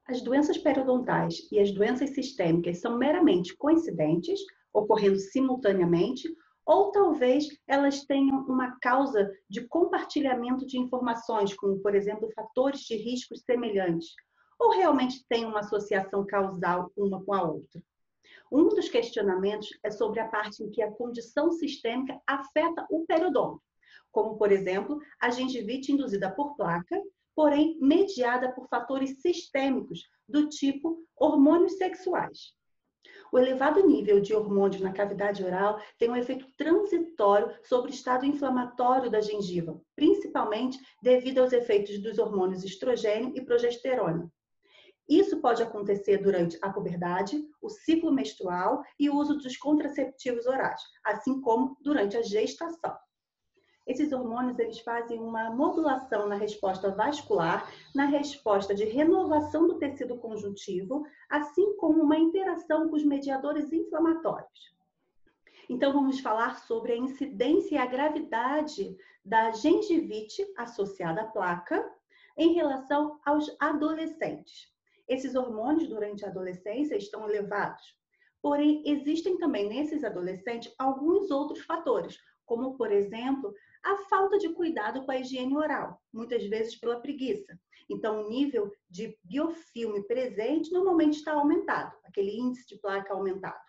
As doenças periodontais e as doenças sistêmicas são meramente coincidentes, ocorrendo simultaneamente, ou talvez elas tenham uma causa de compartilhamento de informações, como, por exemplo, fatores de riscos semelhantes, ou realmente tem uma associação causal uma com a outra. Um dos questionamentos é sobre a parte em que a condição sistêmica afeta o periodonto, como, por exemplo, a gengivite induzida por placa, porém mediada por fatores sistêmicos do tipo hormônios sexuais. O elevado nível de hormônios na cavidade oral tem um efeito transitório sobre o estado inflamatório da gengiva, principalmente devido aos efeitos dos hormônios estrogênio e progesterona. Isso pode acontecer durante a puberdade, o ciclo menstrual e o uso dos contraceptivos orais, assim como durante a gestação. Esses hormônios eles fazem uma modulação na resposta vascular, na resposta de renovação do tecido conjuntivo, assim como uma interação com os mediadores inflamatórios. Então, vamos falar sobre a incidência e a gravidade da gengivite associada à placa em relação aos adolescentes. Esses hormônios, durante a adolescência, estão elevados. Porém, existem também nesses adolescentes alguns outros fatores, como, por exemplo, a falta de cuidado com a higiene oral, muitas vezes pela preguiça. Então, o nível de biofilme presente normalmente está aumentado, aquele índice de placa aumentado.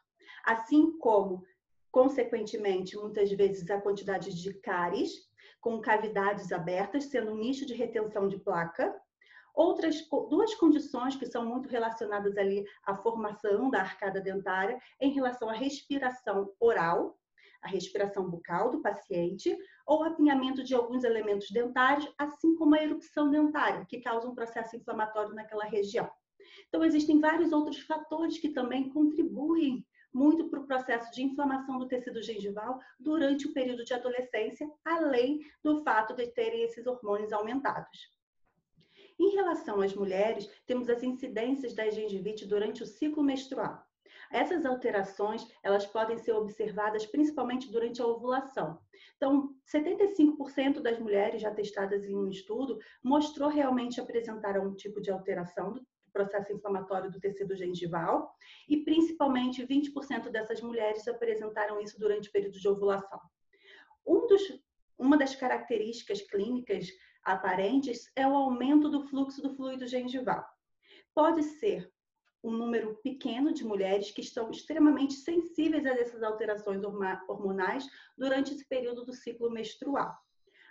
Assim como, consequentemente, muitas vezes a quantidade de cáries, com cavidades abertas, sendo um nicho de retenção de placa. Outras duas condições que são muito relacionadas ali à formação da arcada dentária em relação à respiração oral, a respiração bucal do paciente, ou apinhamento de alguns elementos dentários, assim como a erupção dentária, que causa um processo inflamatório naquela região. Então, existem vários outros fatores que também contribuem muito para o processo de inflamação do tecido gengival durante o período de adolescência, além do fato de terem esses hormônios aumentados. Em relação às mulheres, temos as incidências da gengivite durante o ciclo menstrual. Essas alterações, elas podem ser observadas principalmente durante a ovulação. Então, 75% das mulheres já testadas em um estudo mostrou realmente apresentar um tipo de alteração do processo inflamatório do tecido gengival e principalmente 20% dessas mulheres apresentaram isso durante o período de ovulação. Uma das características clínicas aparentes é o aumento do fluxo do fluido gengival. Pode ser um número pequeno de mulheres que estão extremamente sensíveis a essas alterações hormonais durante esse período do ciclo menstrual.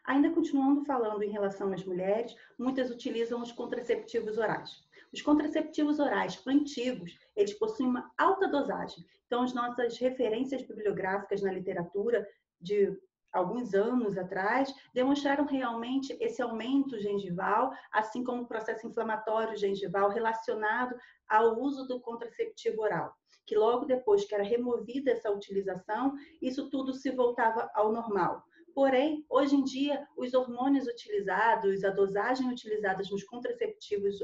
Ainda continuando falando em relação às mulheres, muitas utilizam os contraceptivos orais. Os contraceptivos orais antigos, eles possuem uma alta dosagem. Então, as nossas referências bibliográficas na literatura de alguns anos atrás, demonstraram realmente esse aumento gengival, assim como o processo inflamatório gengival relacionado ao uso do contraceptivo oral, que logo depois que era removida essa utilização, isso tudo se voltava ao normal. Porém, hoje em dia, os hormônios utilizados, a dosagem utilizada nos contraceptivos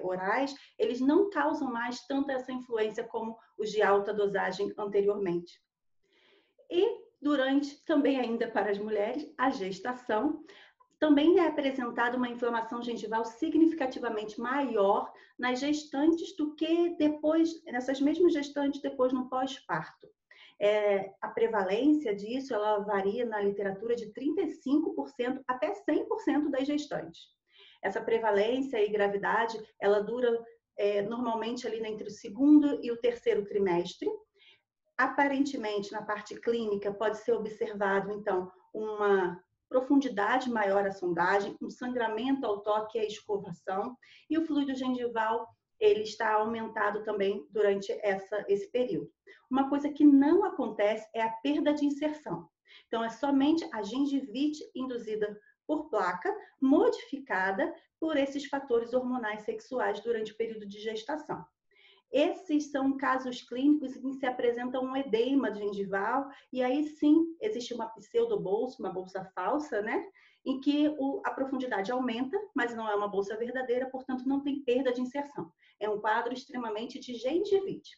orais, eles não causam mais tanta essa influência como os de alta dosagem anteriormente. E durante, também ainda para as mulheres, a gestação, também é apresentada uma inflamação gengival significativamente maior nas gestantes do que depois, nessas mesmas gestantes, depois no pós-parto. A prevalência disso, ela varia na literatura de 35% até 100% das gestantes. Essa prevalência e gravidade, ela dura normalmente ali entre o segundo e o terceiro trimestre. Aparentemente, na parte clínica, pode ser observado, então, uma profundidade maior à sondagem, um sangramento ao toque e à escovação, e o fluido gengival, ele está aumentado também durante esse período. Uma coisa que não acontece é a perda de inserção. Então, é somente a gengivite induzida por placa, modificada por esses fatores hormonais sexuais durante o período de gestação. Esses são casos clínicos em que se apresenta um edema gengival e aí sim existe uma pseudobolsa, uma bolsa falsa, né? Em que a profundidade aumenta, mas não é uma bolsa verdadeira, portanto não tem perda de inserção. É um quadro extremamente de gengivite.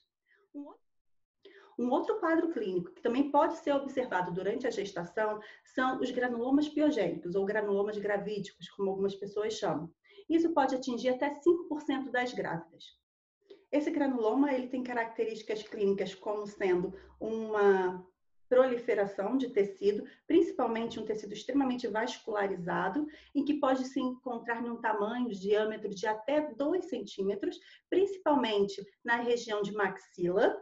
Um outro quadro clínico que também pode ser observado durante a gestação são os granulomas piogênicos ou granulomas gravídicos, como algumas pessoas chamam. Isso pode atingir até 5% das grávidas. Esse granuloma ele tem características clínicas como sendo uma proliferação de tecido, principalmente um tecido extremamente vascularizado, em que pode se encontrar num tamanho, diâmetro de até 2 centímetros, principalmente na região de maxila,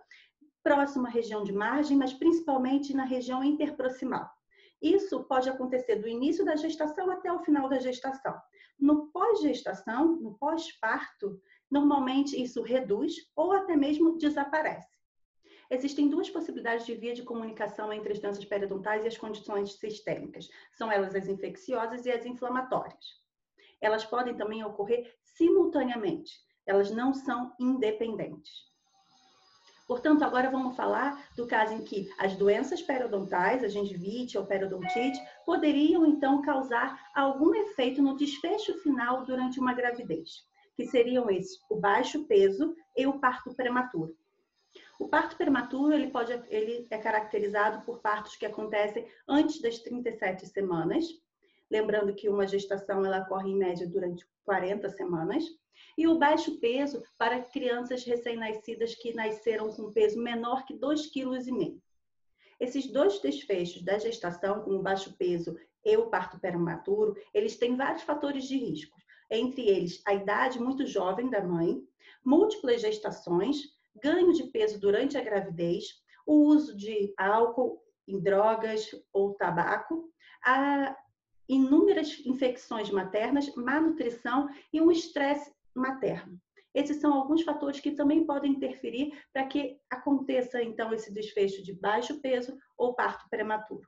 próxima à região de margem, mas principalmente na região interproximal. Isso pode acontecer do início da gestação até o final da gestação. No pós-gestação, no pós-parto, normalmente isso reduz ou até mesmo desaparece. Existem duas possibilidades de via de comunicação entre as doenças periodontais e as condições sistêmicas. São elas as infecciosas e as inflamatórias. Elas podem também ocorrer simultaneamente. Elas não são independentes. Portanto, agora vamos falar do caso em que as doenças periodontais, a gengivite ou periodontite, poderiam então causar algum efeito no desfecho final durante uma gravidez, que seriam esses, o baixo peso e o parto prematuro. O parto prematuro ele é caracterizado por partos que acontecem antes das 37 semanas, lembrando que uma gestação ela ocorre em média durante 40 semanas, e o baixo peso para crianças recém-nascidas que nasceram com peso menor que 2,5 kg. Esses dois desfechos da gestação, como o baixo peso e o parto prematuro, eles têm vários fatores de risco, entre eles a idade muito jovem da mãe, múltiplas gestações, ganho de peso durante a gravidez, o uso de álcool, drogas ou tabaco, inúmeras infecções maternas, má nutrição e um estresse materno. Esses são alguns fatores que também podem interferir para que aconteça, então, esse desfecho de baixo peso ou parto prematuro.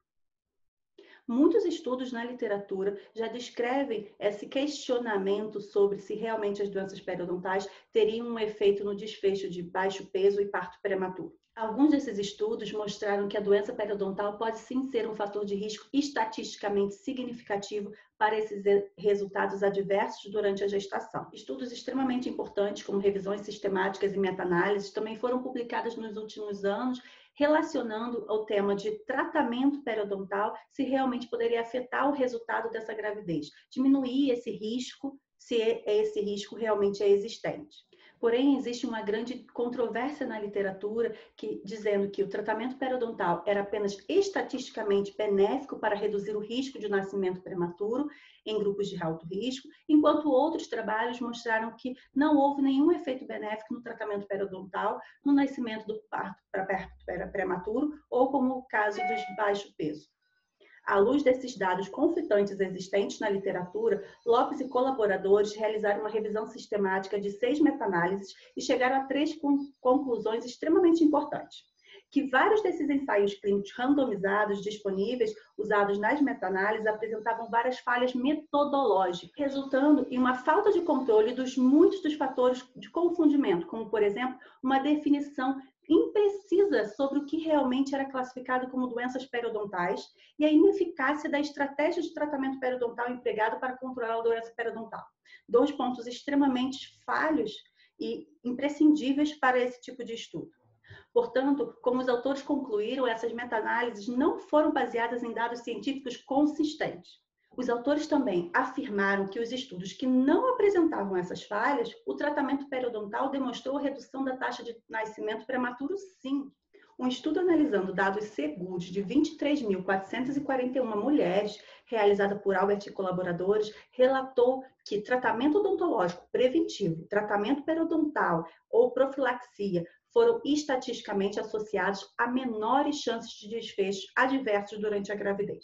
Muitos estudos na literatura já descrevem esse questionamento sobre se realmente as doenças periodontais teriam um efeito no desfecho de baixo peso e parto prematuro. Alguns desses estudos mostraram que a doença periodontal pode sim ser um fator de risco estatisticamente significativo para esses resultados adversos durante a gestação. Estudos extremamente importantes, como revisões sistemáticas e meta-análises, também foram publicados nos últimos anos, relacionando o tema de tratamento periodontal, se realmente poderia afetar o resultado dessa gravidez, diminuir esse risco, se esse risco realmente é existente. Porém, existe uma grande controvérsia na literatura dizendo que o tratamento periodontal era apenas estatisticamente benéfico para reduzir o risco de nascimento prematuro em grupos de alto risco, enquanto outros trabalhos mostraram que não houve nenhum efeito benéfico no tratamento periodontal no nascimento do parto prematuro ou como o caso dos baixo peso. À luz desses dados conflitantes existentes na literatura, Lopes e colaboradores realizaram uma revisão sistemática de 6 meta-análises e chegaram a 3 conclusões extremamente importantes. Que vários desses ensaios clínicos randomizados disponíveis, usados nas meta-análises, apresentavam várias falhas metodológicas, resultando em uma falta de controle dos muitos dos fatores de confundimento, como, por exemplo, uma definição imprecisa sobre o que realmente era classificado como doenças periodontais e a ineficácia da estratégia de tratamento periodontal empregado para controlar a doença periodontal. 2 pontos extremamente falhos e imprescindíveis para esse tipo de estudo. Portanto, como os autores concluíram, essas meta-análises não foram baseadas em dados científicos consistentes. Os autores também afirmaram que os estudos que não apresentavam essas falhas, o tratamento periodontal demonstrou redução da taxa de nascimento prematuro, sim. Um estudo analisando dados seguros de 23.441 mulheres, realizada por Albert e colaboradores, relatou que tratamento odontológico preventivo, tratamento periodontal ou profilaxia foram estatisticamente associados a menores chances de desfechos adversos durante a gravidez.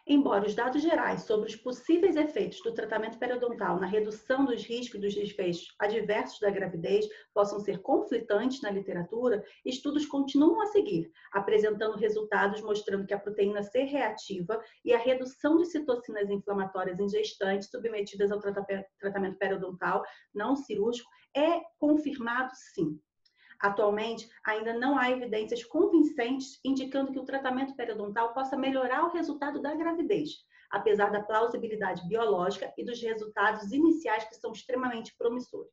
Embora os dados gerais sobre os possíveis efeitos do tratamento periodontal na redução dos riscos dos desfechos adversos da gravidez possam ser conflitantes na literatura, estudos continuam a seguir, apresentando resultados mostrando que a proteína C reativa e a redução de citocinas inflamatórias em gestantes submetidas ao tratamento periodontal não cirúrgico é confirmado sim. Atualmente, ainda não há evidências convincentes indicando que o tratamento periodontal possa melhorar o resultado da gravidez, apesar da plausibilidade biológica e dos resultados iniciais que são extremamente promissores.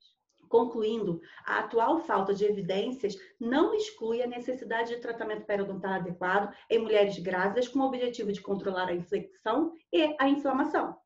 Concluindo, a atual falta de evidências não exclui a necessidade de tratamento periodontal adequado em mulheres grávidas com o objetivo de controlar a infecção e a inflamação.